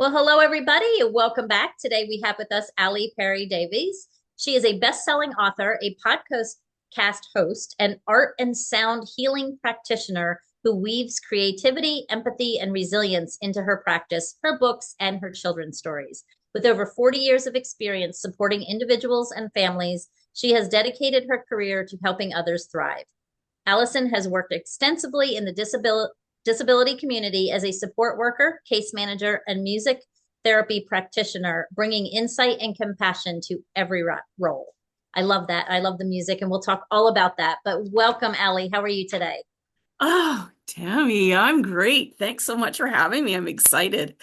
Well, hello, everybody, and welcome back. Today we have with us Allie Perry-Davies. She is a best-selling author, a podcast host, and art and sound healing practitioner who weaves creativity, empathy, and resilience into her practice, her books, and her children's stories. With over 40 years of experience supporting individuals and families, she has dedicated her career to helping others thrive. Alison has worked extensively in the disability community as a support worker, case manager, and music therapy practitioner, bringing insight and compassion to every role. I love that. I love the music, and we'll talk all about that. But welcome, Allie. How are you today? Oh, Tammy, I'm great. Thanks so much for having me. I'm excited.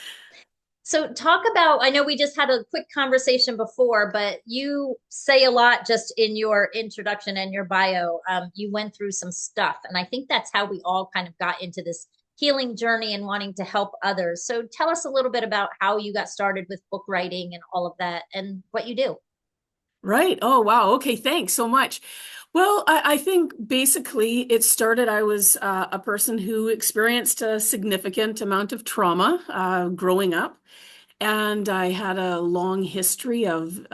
So, talk about, I know we just had a quick conversation before, but you say a lot just in your introduction and your bio. You went through some stuff, and I think that's how we all kind of got into this healing journey and wanting to help others. So, tell us a little bit about how you got started with book writing and all of that and what you do. Right. Oh, wow. Okay. Thanks so much. Well, I think basically it started, I was a person who experienced a significant amount of trauma growing up. And I had a long history of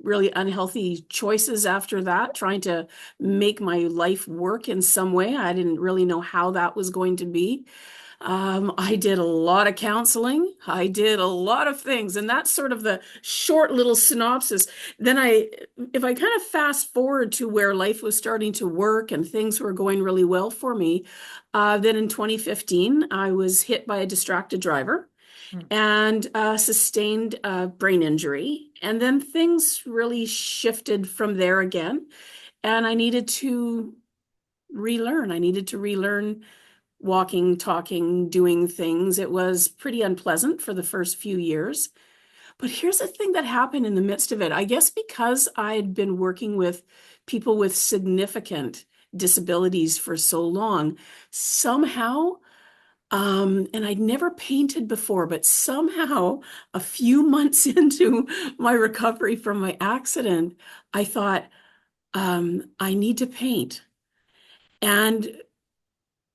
really unhealthy choices after that, trying to make my life work in some way. I didn't really know how that was going to be. I did a lot of counseling. I did a lot of things, and that's sort of the short little synopsis. If I kind of fast forward to where life was starting to work and things were going really well for me, then in 2015, I was hit by a distracted driver Mm. and sustained a brain injury. And then things really shifted from there again. And I needed to relearn. I needed to relearn walking, talking, doing things. It was pretty unpleasant for the first few years. But here's the thing that happened in the midst of it. I guess because I had been working with people with significant disabilities for so long, somehow, and I'd never painted before, but somehow a few months into my recovery from my accident, I thought, I need to paint. And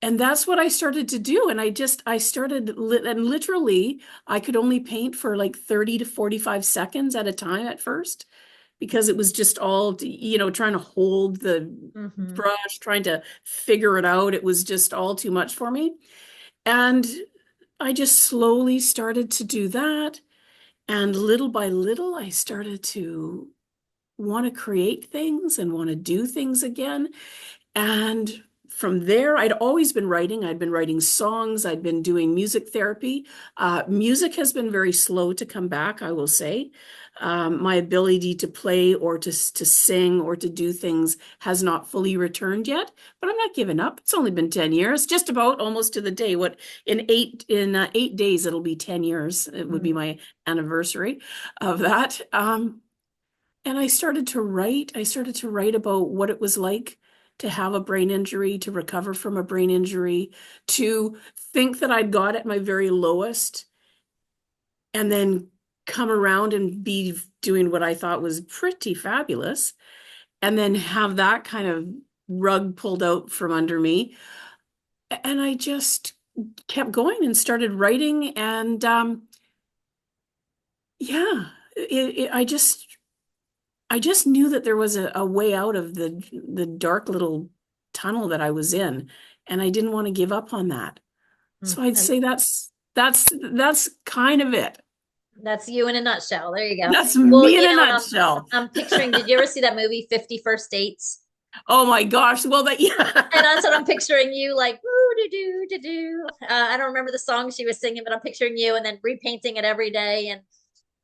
that's what I started to do. And I started, and literally, I could only paint for like 30 to 45 seconds at a time at first, because it was just all, trying to hold the Hmm. brush, trying to figure it out. It was just all too much for me. And I just slowly started to do that. And little by little, I started to want to create things and want to do things again. And from there, I'd always been writing. I'd been writing songs. I'd been doing music therapy. Music has been very slow to come back, I will say. My ability to play or to sing or to do things has not fully returned yet, but I'm not giving up. It's only been 10 years, just about almost to the day. What in 8 days it'll be 10 years. It would be my anniversary of that. And I started to write. I started to write about what it was like to have a brain injury, to recover from a brain injury, to think that I'd got at my very lowest, and then come around and be doing what I thought was pretty fabulous, and then have that kind of rug pulled out from under me. And I just kept going and started writing. And yeah, I just knew that there was a way out of the dark little tunnel that I was in, and I didn't want to give up on that. So I'd say that's kind of it. That's you in a nutshell. There you go. That's Well, me in you a know, and I'm nutshell. I'm picturing, did you ever see that movie 50 First Dates? Oh my gosh. Well, that And yeah. that's what I'm picturing you like, ooh, do, do, do, do. I don't remember the song she was singing, but I'm picturing you and then repainting it every day.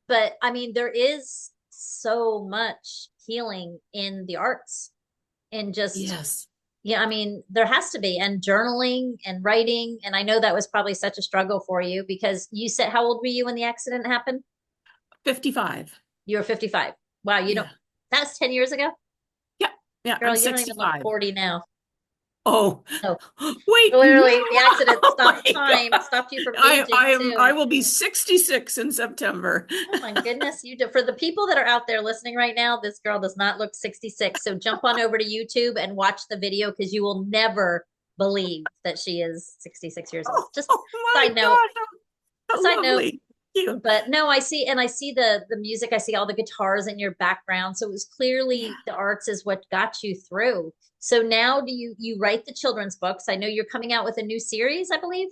But I mean, there is so much healing in the arts and just, Yes. yeah, I mean, there has to be, and journaling and writing. And I know that was probably such a struggle for you because you said, how old were you when the accident happened? 55. You were 55. Wow, you don't, Yeah. that's 10 years ago? Yeah. Yeah. I'm Girl, you don't even look 65. 40 now. Oh, So wait. literally the accident Oh stopped my time, God. stopped you from I aging I am too. I will be 66 in September. Oh my goodness, you do. For the people that are out there listening right now, this girl does not look 66. So jump on over to YouTube and watch the video because you will never believe that she is 66 years old. Just Oh my side note, gosh. How side note, lovely. you. But no, I see the music, I see all the guitars in your background. So it was Yeah, clearly the arts is what got you through. So now do you write the children's books? I know you're coming out with a new series, I believe.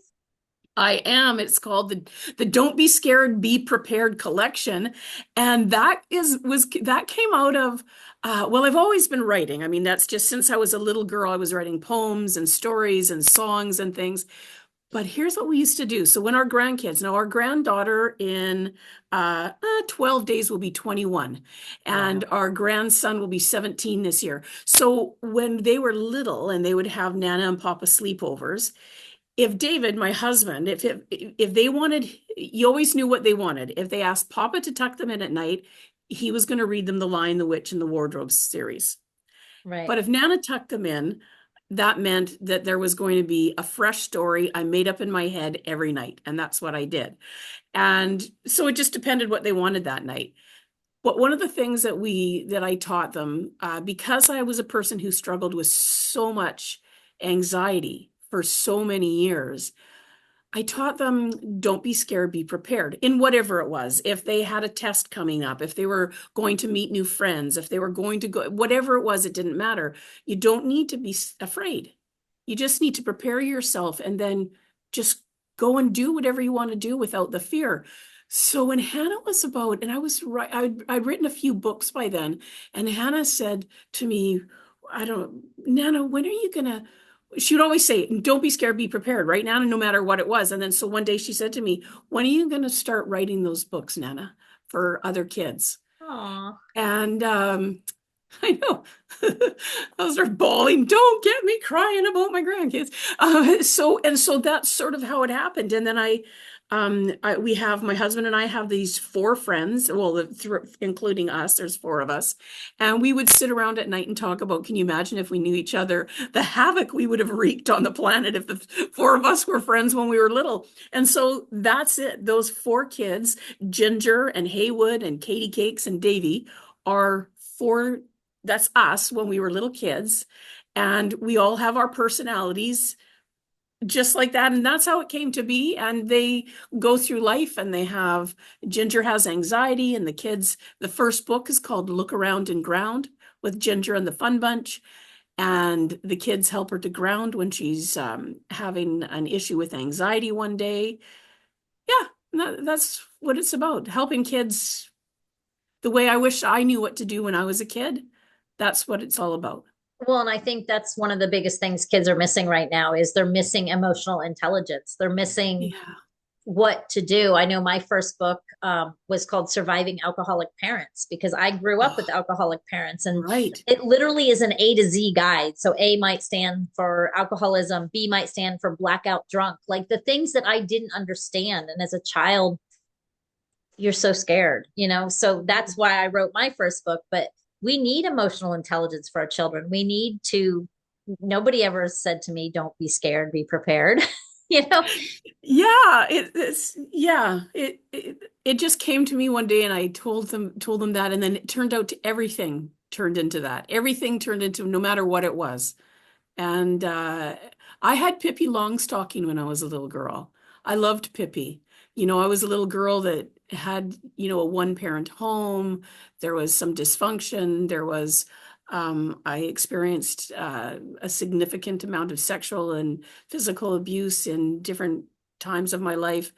I am. It's called the Don't Be Scared, Be Prepared collection. And that came out of well, I've always been writing. I mean, that's just since I was a little girl, I was writing poems and stories and songs and things. But here's what we used to do. So when now our granddaughter in 12 days will be 21, and Wow. our grandson will be 17 this year. So when they were little and they would have Nana and Papa sleepovers, if David, my husband, if they wanted, you always knew what they wanted. If they asked Papa to tuck them in at night, he was going to read them The Lion, the Witch, and the Wardrobe series. Right. But if Nana tucked them in, that meant that there was going to be a fresh story I made up in my head every night. And that's what I did. And so it just depended what they wanted that night. But one of the things that I taught them, because I was a person who struggled with so much anxiety for so many years, I taught them don't be scared, be prepared in whatever it was. If they had a test coming up, if they were going to meet new friends, if they were going to go, whatever it was, it didn't matter. You don't need to be afraid. You just need to prepare yourself and then just go and do whatever you want to do without the fear. So when Hannah was about, and I was right, I'd written a few books by then, and Hannah said to me, I don't, Nana, when are you gonna, she would always say, don't be scared, be prepared right now, no matter what it was. And then so one day she said to me, when are you going to start writing those books, Nana, for other kids? Aw. And I know. I was sort of bawling, don't get me crying about my grandkids. So that's sort of how it happened. And then we have my husband and I have these four friends, well, including us, there's four of us. And we would sit around at night and talk about, can you imagine if we knew each other, the havoc we would have wreaked on the planet if the four of us were friends when we were little. And so that's it. Those four kids, Ginger and Haywood and Katie Cakes and Davy, are four, that's us when we were little kids. And we all have our personalities just like that. And that's how it came to be. And they go through life and they have, Ginger has anxiety, and the kids, the first book is called Look Around and Ground with Ginger and the Fun Bunch. And the kids help her to ground when she's having an issue with anxiety one day. Yeah, that's what it's about. Helping kids the way I wish I knew what to do when I was a kid. That's what it's all about. Well, and I think that's one of the biggest things kids are missing right now is they're missing emotional intelligence. They're missing Yeah, what to do. I know my first book was called Surviving Alcoholic Parents because I grew up with oh, alcoholic parents, and right. it literally is an A to Z guide. So A might stand for alcoholism, B might stand for blackout drunk, like the things that I didn't understand. And as a child, you're so scared, you know? So that's why I wrote my first book. But we need emotional intelligence for our children. We need to, nobody ever said to me, don't be scared, be prepared, you know? Yeah, it just came to me one day, and I told them that, and then it turned out to everything turned into that. Everything turned into no matter what it was. And I had Pippi Longstocking when I was a little girl. I loved Pippi. I was a little girl that had, a one-parent home. There was some dysfunction. I experienced a significant amount of sexual and physical abuse in different times of my life.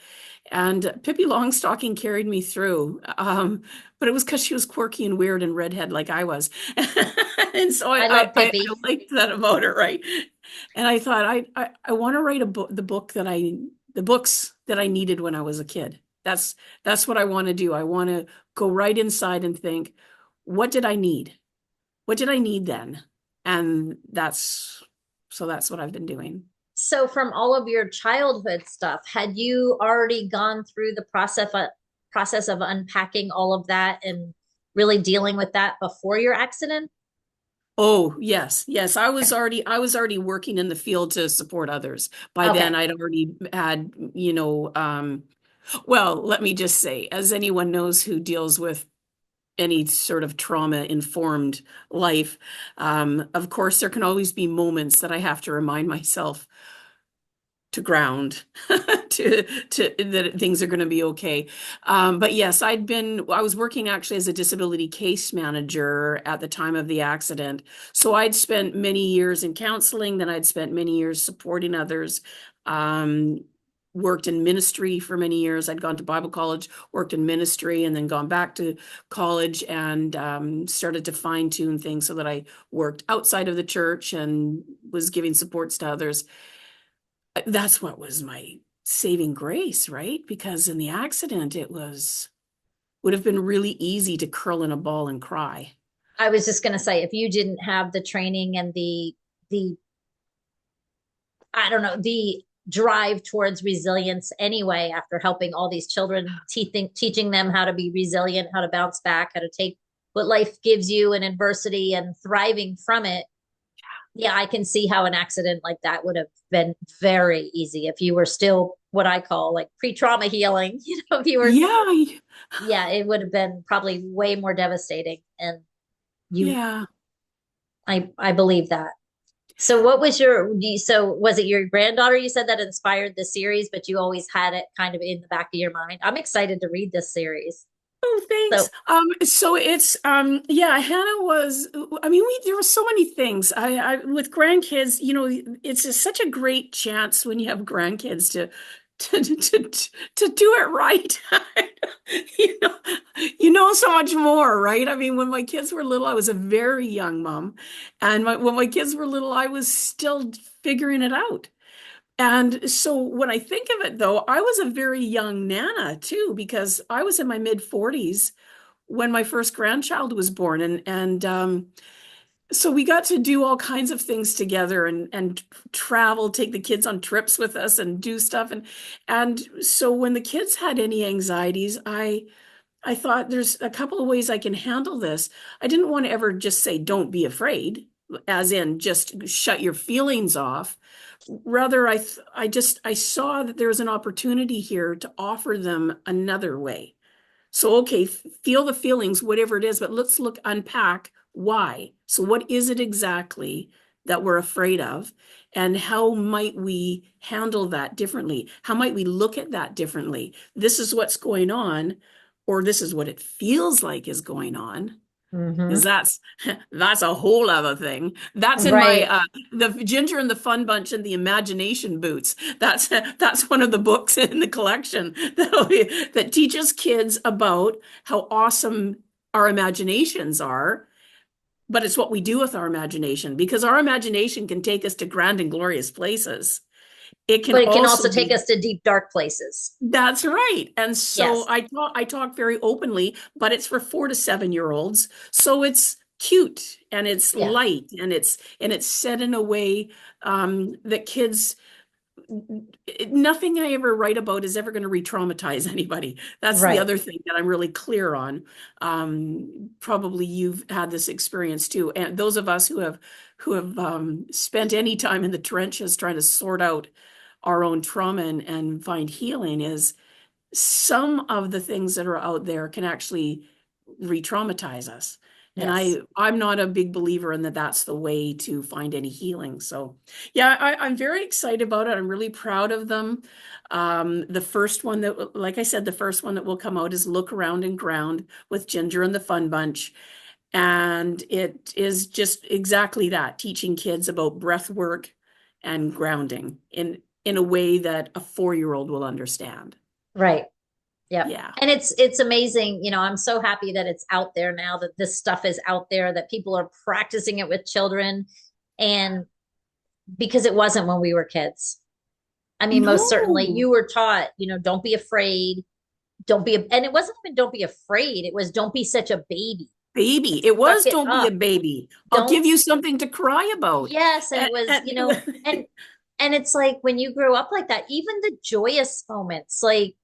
And Pippi Longstocking carried me through. But it was because she was quirky and weird and redhead like I was. And so I love I Pippi. liked that about her, right? And I thought I want to write the books that I needed when I was a kid. That's what I want to do. I want to go right inside and think, what did I need? What did I need then? And that's what I've been doing. So from all of your childhood stuff, had you already gone through the process of unpacking all of that and really dealing with that before your accident? Oh, yes. Yes. I was already working in the field to support others. By then Okay. I'd already had, well, let me just say, as anyone knows who deals with any sort of trauma informed life, of course, there can always be moments that I have to remind myself to ground to that things are going to be okay. But yes, I was working actually as a disability case manager at the time of the accident. So I'd spent many years in counseling, then I'd spent many years supporting others. Um, Worked in ministry for many years. I'd gone to Bible college, worked in ministry, and then gone back to college and started to fine tune things so that I worked outside of the church and was giving supports to others. That's what was my saving grace, right? Because in the accident, would have been really easy to curl in a ball and cry. I was just going to say, if you didn't have the training and the I don't know, the drive towards resilience anyway, after helping all these children, teaching them how to be resilient, how to bounce back, how to take what life gives you in adversity and thriving from it. Yeah, I can see how an accident like that would have been very easy if you were still what I call like pre-trauma healing. If you were, Yeah, yeah, it would have been probably way more devastating. And you, yeah. I believe that. So what was so was it your granddaughter you said that inspired the series, but you always had it kind of in the back of your mind? I'm excited to read this series. Oh, thanks. So So it's yeah, Hannah was I mean, there were so many things. I with grandkids, such a great chance when you have grandkids to do it right. You know, you know so much more, right? I mean, when my kids were little, I was a very young mom, and when my kids were little, I was still figuring it out. And so when I think of it, though, I was a very young Nana too, because I was in my mid 40s when my first grandchild was born. And so we got to do all kinds of things together and travel, take the kids on trips with us and do stuff. And so when the kids had any anxieties, I thought there's a couple of ways I can handle this. I didn't want to ever just say, don't be afraid, as in just shut your feelings off. Rather, I saw that there was an opportunity here to offer them another way. So, okay, feel the feelings, whatever it is, but let's unpack why. So, what is it exactly that we're afraid of? And how might we handle that differently? How might we look at that differently? This is what's going on, or this is what it feels like is going on. Because mhm. that's a whole other thing. That's in my Right. the Ginger and the Fun Bunch and the Imagination Boots. That's one of the books in the collection that teaches kids about how awesome our imaginations are. But it's what we do with our imagination, because our imagination can take us to grand and glorious places. It can But it can also also take be us to deep dark places. That's right. And so Yes. I talk very openly, but it's for 4 to 7 year olds. So it's cute and it's Yeah. light and it's said in a way that kids nothing I ever write about is ever going to re-traumatize anybody. That's the Right. other thing that I'm really clear on. Probably you've had this experience too. And those of us who have spent any time in the trenches trying to sort out our own trauma and find healing is some of the things that are out there can actually re-traumatize us. And Yes. I'm not a big believer in that that's the way to find any healing. So yeah, I'm very excited about it. I'm really proud of them. The first one that, like I said, the first one that will come out is Look Around and Ground with Ginger and the Fun Bunch. And it is just exactly that, teaching kids about breath work and grounding in a way that a 4-year-old will understand. Right. Yep. Yeah. And it's amazing, I'm so happy that it's out there now, that this stuff is out there, that people are practicing it with children. And because it wasn't when we were kids. I mean, most certainly No, you were taught, don't be afraid. And it wasn't even don't be afraid. It was don't be such a baby. baby. It Suck was it Don't Be a up. Baby. I'll Don't, give you something to cry about. yes. And it And, was, and and it's like when you grew up like that, even the joyous moments, like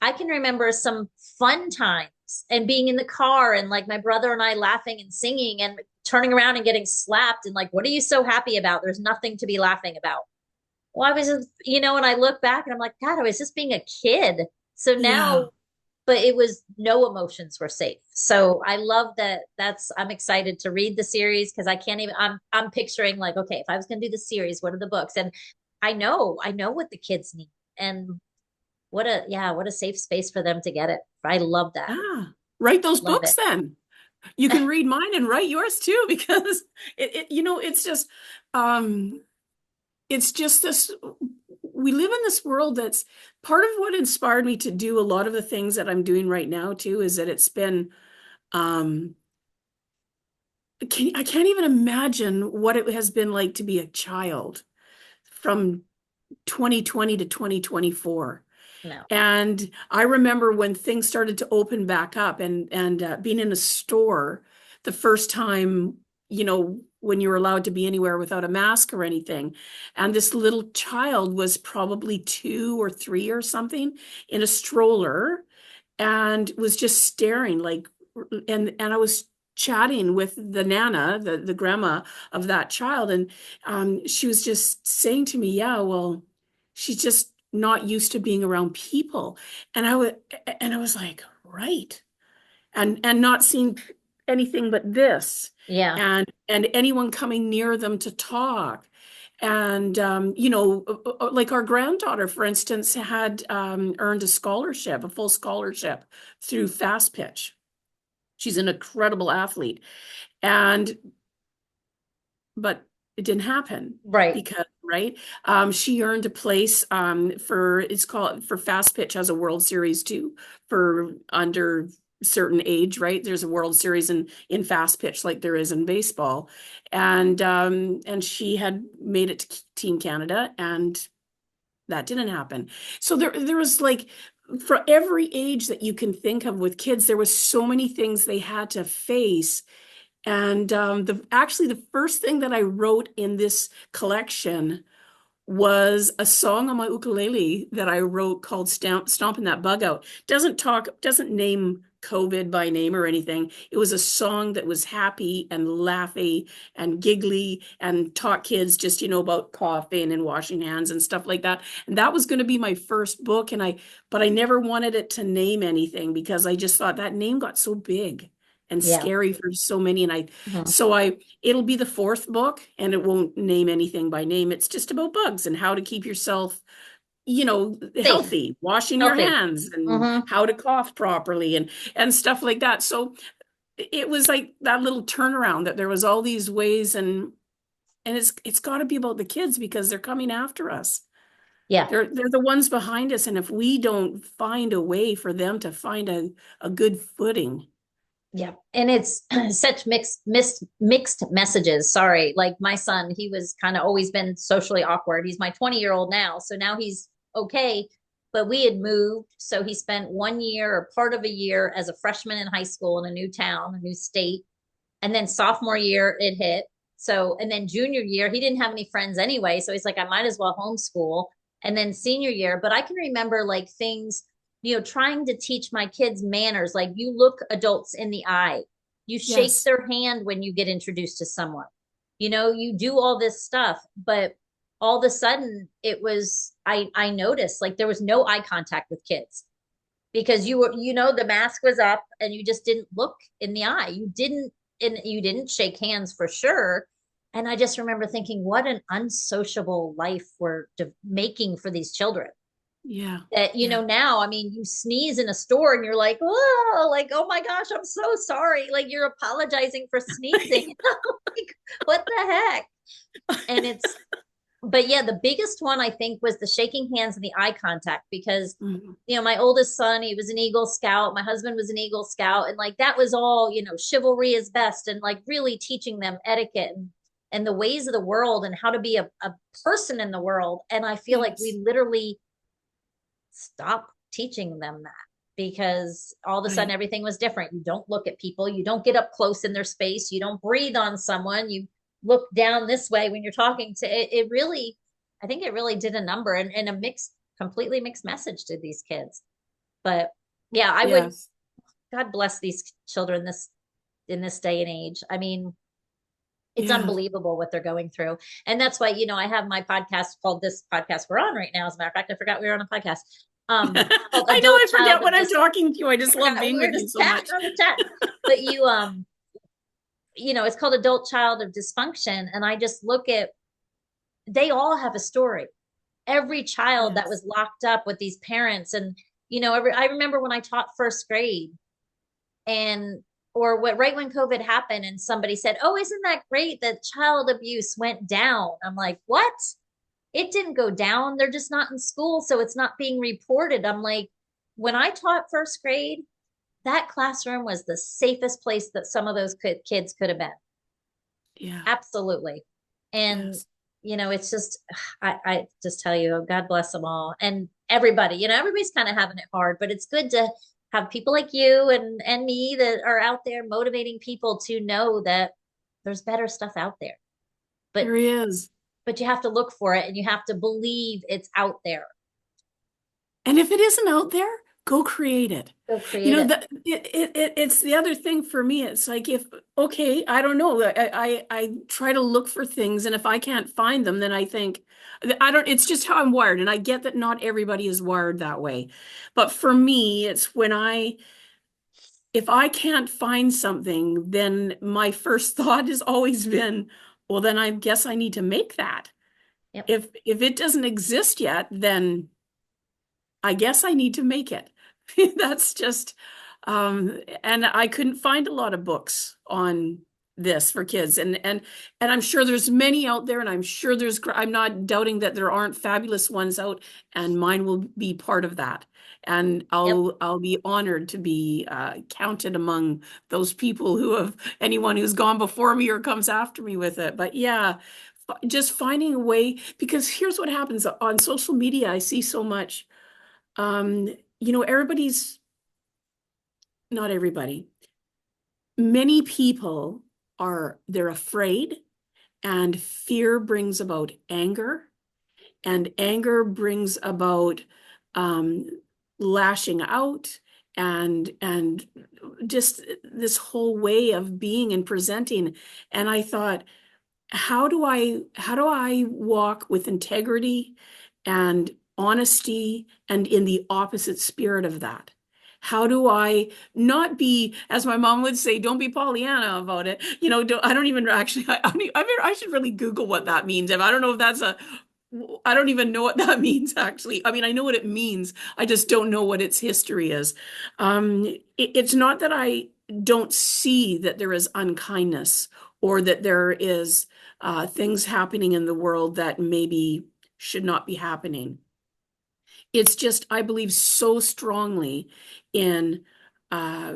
I can remember some fun times and being in the car and like my brother and I laughing and singing and turning around and getting slapped and like, what are you so happy about? There's nothing to be laughing about. Well, I was just, and I look back and I'm like, God, I was just being a kid. So yeah, now, but it was no emotions were safe. So I love that. I'm excited to read the series because I can't even, I'm picturing like, okay, if I was going to do the series, what are the books? And I know what the kids need. And what a safe space for them to get it. I love that. Yeah. Write those Love books it. then. You can read mine and write yours too, because um, it's just this, we live in this world that's part of what inspired me to do a lot of the things that I'm doing right now too, is that it's been, um, I can't even imagine what it has been like to be a child from 2020 to 2024. No. And I remember when things started to open back up, and being in a store the first time, when you were allowed to be anywhere without a mask or anything. And this little child was probably 2 or 3 or something in a stroller and was just staring like, and I was chatting with the nana, the grandma of that child, and she was just saying to me, yeah, well, she's just not used to being around people. And I was like, right. And not seeing anything but this, Yeah. and anyone coming near them to talk. And like our granddaughter, for instance, had earned a scholarship, a full scholarship through Fast Pitch. She's an incredible athlete. And but it didn't happen Right. because, right, she earned a place for, it's called, for Fast Pitch has a World Series too for under certain age, right? There's a World Series in Fast Pitch like there is in baseball. And she had made it to Team Canada, and that didn't happen. So there was like, for every age that you can think of with kids, there was so many things they had to face. And the first thing that I wrote in this collection was a song on my ukulele that I wrote called Stomping That Bug Out. Doesn't name COVID by name or anything. It was a song that was happy and laughy and giggly and taught kids just, about coughing and washing hands and stuff like that. And that was going to be my first book. But I never wanted it to name anything because I just thought that name got so big and Yeah. scary for so many. Mhm. It'll be the fourth book, and it won't name anything by name. It's just about bugs and how to keep yourself, Safe, healthy, washing your healthy. hands, and Hmm. how to cough properly, and stuff like that. So it was like that little turnaround, that there was all these ways, and it's got to be about the kids because they're coming after us. Yeah. They're the ones behind us, and if we don't find a way for them to find a good footing. Yeah. And it's such mixed messages. Sorry. Like my son, he was kind of always been socially awkward. He's my 20-year-old now. So now he's okay. But we had moved. So he spent 1 year or part of a year as a freshman in high school in a new town, a new state. And then sophomore year, it hit. So, and then junior year, he didn't have any friends anyway. So he's like, I might as well homeschool. And then senior year, but I can remember like things, trying to teach my kids manners. Like you look adults in the eye, you shake Yes. their hand when you get introduced to someone, you do all this stuff. But all of a sudden, I noticed like there was no eye contact with kids because the mask was up and you just didn't look in the eye. You didn't shake hands for sure. And I just remember thinking, what an unsociable life we're making for these children. Yeah. That, Yeah. now, I mean, you sneeze in a store and you're like, oh my gosh, I'm so sorry. Like you're apologizing for sneezing. Like, what the heck? And but yeah, the biggest one I think was the shaking hands and the eye contact because Mhm. my oldest son, he was an Eagle Scout. My husband was an Eagle Scout. And like that was all, chivalry is best and like really teaching them etiquette and the ways of the world and how to be a person in the world. And I feel like Yes. we literally stopped teaching them that because all of a sudden Right. everything was different. You don't look at people, you don't get up close in their space, you don't breathe on someone, you look down this way when you're talking to it. I think it really did a number and a completely mixed message to these kids. But yeah, I would, Yes. God bless these children in this day and age. I mean, it's Yeah. unbelievable what they're going through. And that's why, I have my podcast called this podcast we're on right now. As a matter of fact, I forgot we were on a podcast. Called I know Adult I forget Child when of I'm talking to you. I just love forgot we being were with you just so chatting much. on the chat. But it's called Adult Child of Dysfunction. And I just look at they all have a story. every child that Yes. was locked up with these parents. And, I remember when I taught first grade and or what right when COVID happened and somebody said, "Oh, isn't that great that child abuse went down?" I'm like, "What? It didn't go down. They're just not in school, so it's not being reported." I'm like, when I taught first grade, that classroom was the safest place that some of those kids could have been. Yeah. Absolutely. And, Yes. it's just, I just tell you, God bless them all. And everybody, everybody's kind of having it hard, but it's good to have people like you and me that are out there motivating people to know that there's better stuff out there. But There he is. but you have to look for it and you have to believe it's out there. And if it isn't out there, go create it. Go You create know, it. it's the other thing for me. It's like if, okay, I don't know. I try to look for things, and if I can't find them, then I think I don't, it's just how I'm wired. And I get that not everybody is wired that way. But for me, it's when if I can't find something, then my first thought has always been, well, then I guess I need to make that. Yep. If it doesn't exist yet, then I guess I need to make it. That's just, and I couldn't find a lot of books on this for kids, and I'm sure there's many out there, and I'm sure I'm not doubting that there aren't fabulous ones out, and mine will be part of that. And Yep. I'll be honored to be counted among those people who have anyone who's gone before me or comes after me with it. But yeah, just finding a way, because here's what happens on social media. I see so much. Um, everybody's not everybody. Many people they're afraid, and fear brings about anger, and anger brings about um, lashing out, and just this whole way of being and presenting. And I thought, how do I walk with integrity and honesty and in the opposite spirit of that? How do I not be, as my mom would say, don't be Pollyanna about it. I don't even actually, I should really Google what that means. I don't know if I don't even know what that means, actually. I mean, I know what it means. I just don't know what its history is. It's not that I don't see that there is unkindness or that there is things happening in the world that maybe should not be happening. It's just, I believe so strongly in uh,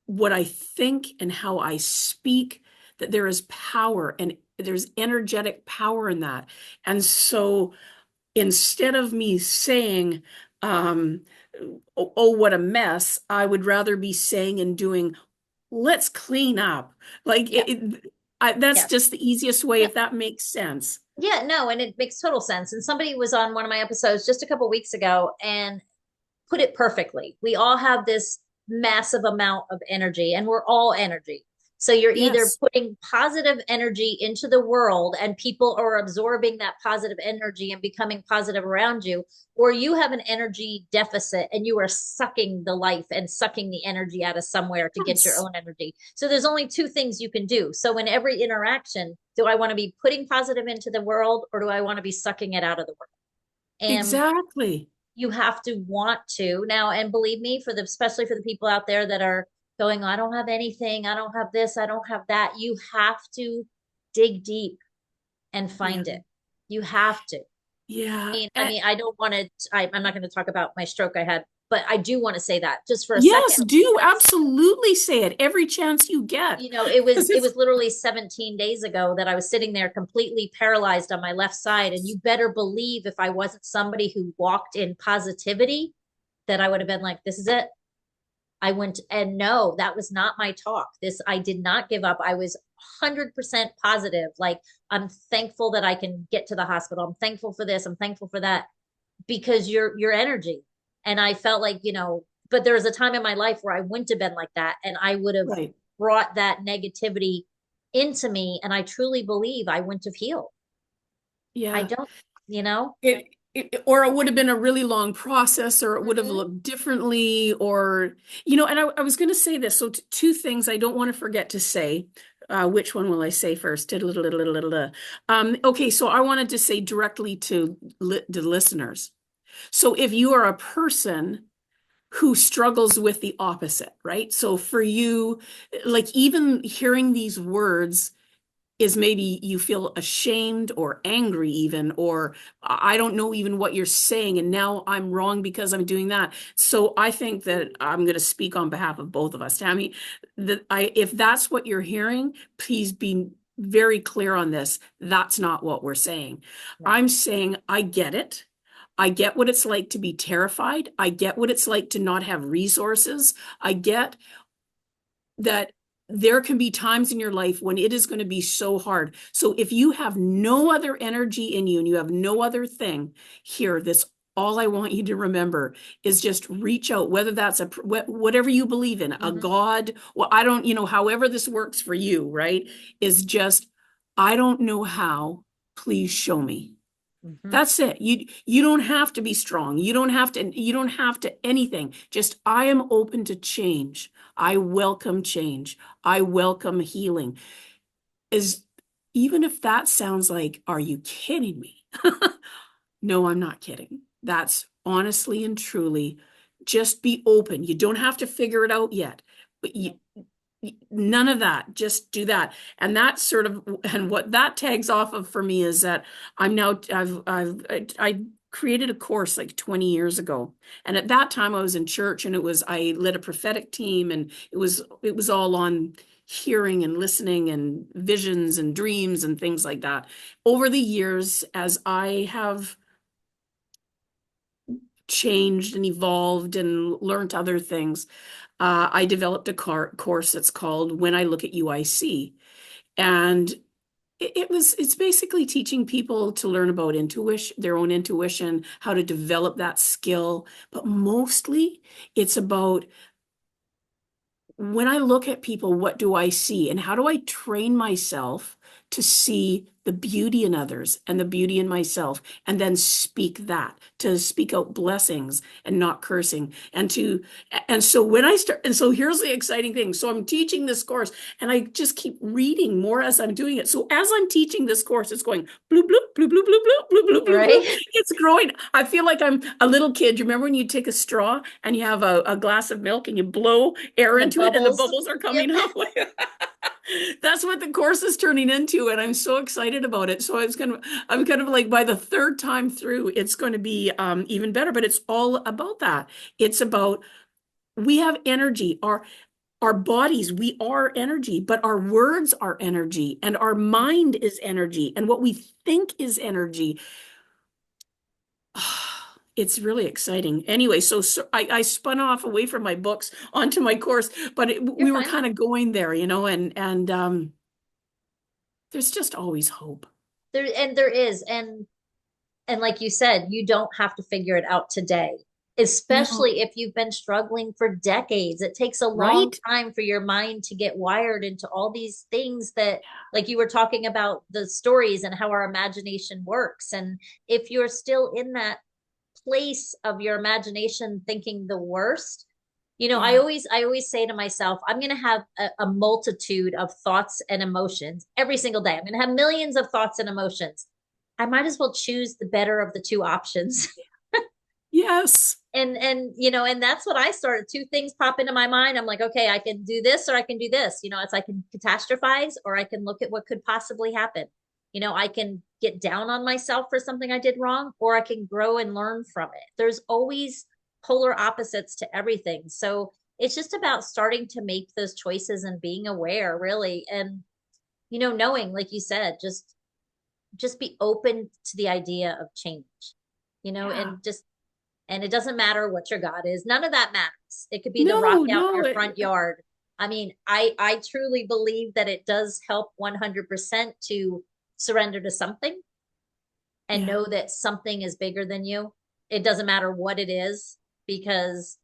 what I think and how I speak, that there is power and there's energetic power in that. And so instead of me saying, um, oh, what a mess, I would rather be saying and doing, let's clean up. Like Yeah. that's Yes. just the easiest way, Yeah. if that makes sense. Yeah, no, and it makes total sense. And somebody was on one of my episodes just a couple weeks ago and put it perfectly. We all have this massive amount of energy, and we're all energy. So you're either Yes. putting positive energy into the world, and people are absorbing that positive energy and becoming positive around you, or you have an energy deficit and you are sucking the life and sucking the energy out of somewhere to get your Yes. own energy. So there's only two things you can do. So in every interaction, do I want to be putting positive into the world, or do I want to be sucking it out of the world? And Exactly. you have to want to now. And believe me, especially for the people out there that are going, I don't have anything, I don't have this, I don't have that, you have to dig deep and Yeah. find it. You have to. Yeah. I mean, I don't want to, I'm not going to talk about my stroke I had, but I do want to say that just for a Yes, second, do because absolutely say it every chance you get. it was Because it it's was literally 17 days ago that I was sitting there completely paralyzed on my left side. And you better believe if I wasn't somebody who walked in positivity, that I would have been like, this is it. I went, and no, that was not my talk. I did not give up. I was 100% positive. Like, I'm thankful that I can get to the hospital. I'm thankful for this. I'm thankful for that, because your energy. And I felt like, but there was a time in my life where I wouldn't have been like that. And I would have right. brought that negativity into me. And I truly believe I wouldn't have healed. I Yeah. don't, you know? Or it would have been a really long process, or it would have Mhm. looked differently, or, and I was going to say this. So two things I don't want to forget to say. Which one will I say first? Okay, so I wanted to say directly to the listeners. So if you are a person who struggles with the opposite, right? So for you, like even hearing these words is maybe you feel ashamed or angry even, or I don't know even what you're saying, and now I'm wrong because I'm doing that. So I think that I'm going to speak on behalf of both of us, Tammy, that if that's what you're hearing, please be very clear on this. That's not what we're saying. No. I'm saying I get it. I get what it's like to be terrified. I get what it's like to not have resources. I get that there can be times in your life when it is going to be so hard. So if you have no other energy in you and you have no other thing here, this all I want you to remember is just reach out, whether that's whatever you believe in, a Mm-hmm. God, well, I don't, however this works for you, right? Is just, I don't know how, please show me. Mm-hmm. That's it. You don't have to be strong. You don't have to anything. Just I am open to change. I welcome change. I welcome healing. Is even if that sounds like, are you kidding me? No, I'm not kidding. That's honestly and truly just be open. You don't have to figure it out yet. But none of that, just do that. And that sort of, and what that tags off of for me is that I created a course like 20 years ago, and at that time I was in church, and I led a prophetic team, and it was all on hearing and listening and visions and dreams and things like that. Over the years, as I have changed and evolved and learned other things, I developed a course that's called When I Look at You, I See. And it's basically teaching people to learn about intuition, their own intuition, how to develop that skill. But mostly it's about when I look at people, what do I see? And how do I train myself to see the beauty in others and the beauty in myself, and then speak that, to speak out blessings and not cursing. And so when I start, and so here's the exciting thing. So I'm teaching this course, and I just keep reading more as I'm doing it. So as I'm teaching this course, it's going bloop, bloop, bloop, bloop, bloop, bloop, bloop, bloop, bloop, bloop. Right. It's growing. I feel like I'm a little kid. You remember when you take a straw and you have a glass of milk and you blow air And the into it and the bubbles. bubbles are Yep. coming out? That's what the course is turning into, and I'm so excited about it. So I'm kind of like by the third time through, it's going to be even better. But it's all about that. It's about we have energy. Our bodies, we are energy, but our words are energy, and our mind is energy, and what we think is energy. It's really exciting. Anyway, so I spun off away from my books onto my course, but You're we were fine. kind of going there, and there's just always hope. There is. And like you said, you don't have to figure it out today, No, especially if you've been struggling for decades. It takes a long right? time for your mind to get wired into all these things that, like you were talking about the stories and how our imagination works. And if you're still in that place of your imagination thinking the worst, Yeah, I always say to myself, I'm going to have a multitude of thoughts and emotions every single day. I'm going to have millions of thoughts and emotions. I might as well choose the better of the two options. yes, And that's what I started. Two things pop into my mind. I'm like, okay, I can do this or I can do this. It's I can catastrophize or I can look at what could possibly happen. I can get down on myself for something I did wrong, or I can grow and learn from it. There's always polar opposites to everything. So it's just about starting to make those choices and being aware, really. And, knowing, like you said, just be open to the idea of change, yeah. and it doesn't matter what your God is. None of that matters. It could be the rock No, out in no, your front yard. I mean, I truly believe that it does help 100% to surrender to something and yeah, know that something is bigger than you. It doesn't matter what it is, because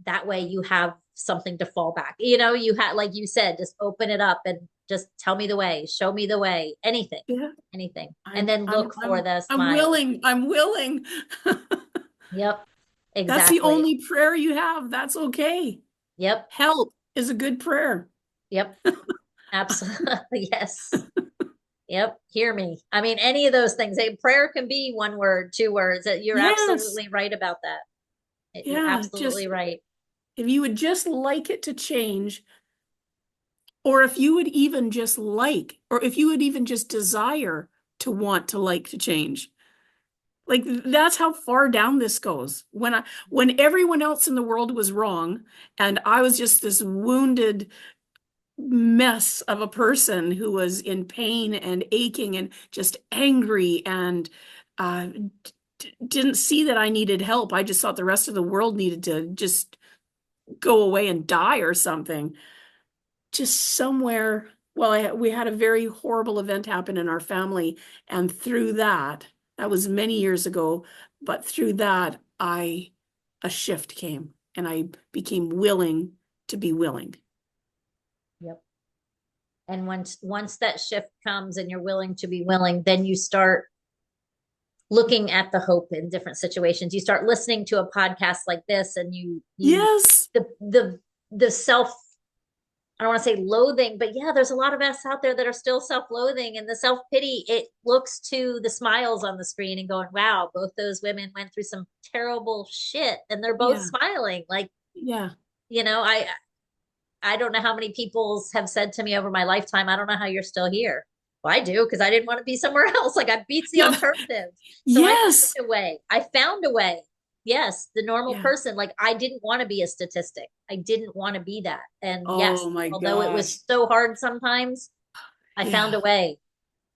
that way you have something to fall back. You have, like you said, just open it up and just tell me the way, show me the way, anything, yeah. anything. And I'm, then I'm, look for I'm, the I'm smile. willing. I'm willing. Yep, That's the exactly. only prayer you have. That's okay. Yep, Help is a good prayer. yep. Absolutely. Yes. Yep. Hear me. I mean, any of those things. A prayer can be one word, two words. You're Yes. absolutely right about that. You're Yeah. absolutely Just right. if you would just like it to change, or if you would even just like, or if you would even just desire to want to like to change. Like that's how far down this goes. When everyone else in the world was wrong and I was just this wounded mess of a person who was in pain and aching and just angry and uh, didn't see that I needed help. I just thought the rest of the world needed to just go away and die or something. Just somewhere, well, we had a very horrible event happen in our family, and through that, that was many years ago, but through that, a shift came and I became willing to be willing. Yep. And once that shift comes and you're willing to be willing, then you start looking at the hope in different situations. You start listening to a podcast like this and you Yes. the self, I don't want to say loathing, but yeah, there's a lot of us out there that are still self-loathing, and the self-pity, it looks to the smiles on the screen and going, wow, both those women went through some terrible shit and they're both Yeah. smiling. Like, Yeah. you know, I don't know how many people have said to me over my lifetime, I don't know how you're still here. Well, I do, because I didn't want to be somewhere else. Like, I beats the Yeah. alternative. So I Yes. found a way. I found a way. Yes, the normal Yeah. person. Like, I didn't want to be a statistic. I didn't want to be that. And yes, Oh my although it gosh. was so hard sometimes, I found Yeah. a way,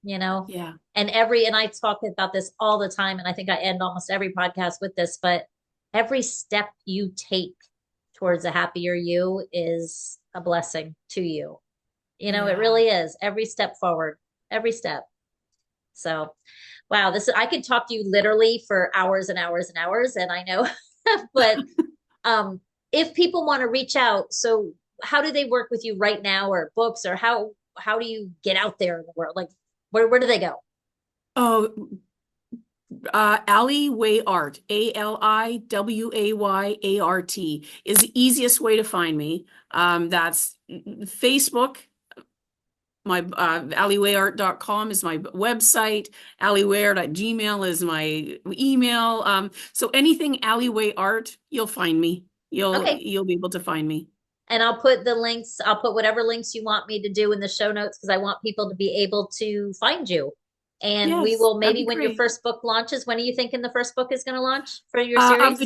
you know? Yeah. And I talk about this all the time. And I think I end almost every podcast with this, but every step you take towards a happier you is a blessing to you. You know, it Yeah. really is every step forward, every step. So, wow, I could talk to you literally for hours and hours and hours, and I know, but um, if people want to reach out, so how do they work with you right now, or books, or how do you get out there in the world? Like, where do they go? Oh, Alleyway Art, ALIWAYART is the easiest way to find me. That's Facebook. My alleywayart.com is my website. Alleywayart@gmail is my email. So anything Alleyway Art, you'll find me. Okay, You'll be able to find me. and I'll put the links. I'll put whatever links you want me to do in the show notes, because I want people to be able to find you. And we Yes, will, that'd maybe be when your great. first book launches, when are you thinking the first book is going to launch for your series? Of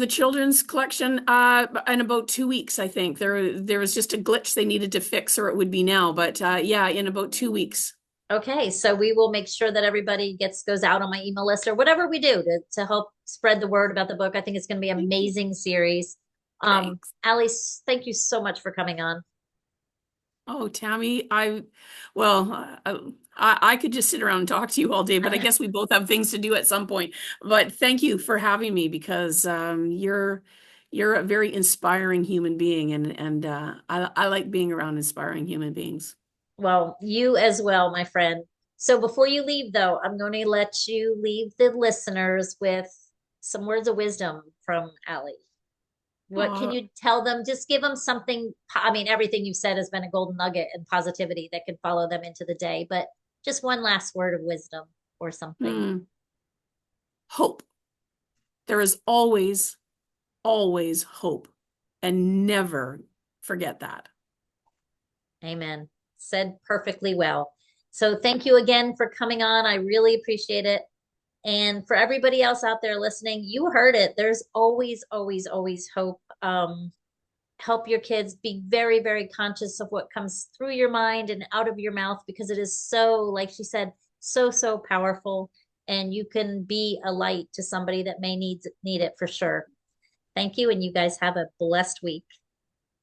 the children's collection, in about 2 weeks, I think. There was just a glitch they needed to fix, or it would be now. But yeah, in about 2 weeks. Okay, so we will make sure that everybody goes out on my email list, or whatever we do to help spread the word about the book. I think it's going to be an Thank you. amazing series. Thanks. Allie, thank you so much for coming on. Oh, Tammy, well, I could just sit around and talk to you all day, but I guess we both have things to do at some point. But thank you for having me because you're a very inspiring human being, and I like being around inspiring human beings. Well, you as well, my friend. So before you leave, though, I'm going to let you leave the listeners with some words of wisdom from Allie. What can Uh, you tell them? Just give them something. I mean, everything you've said has been a golden nugget and positivity that can follow them into the day, but just one last word of wisdom or something. hmm, hope. There is always, always hope, and never forget that. Amen. Said perfectly well. So thank you again for coming on. I really appreciate it. And for everybody else out there listening, you heard it. There's always, always, always hope. Help your kids be very, very conscious of what comes through your mind and out of your mouth, because it is so, like she said, so, so powerful. And you can be a light to somebody that may need it for sure. Thank you. And you guys have a blessed week.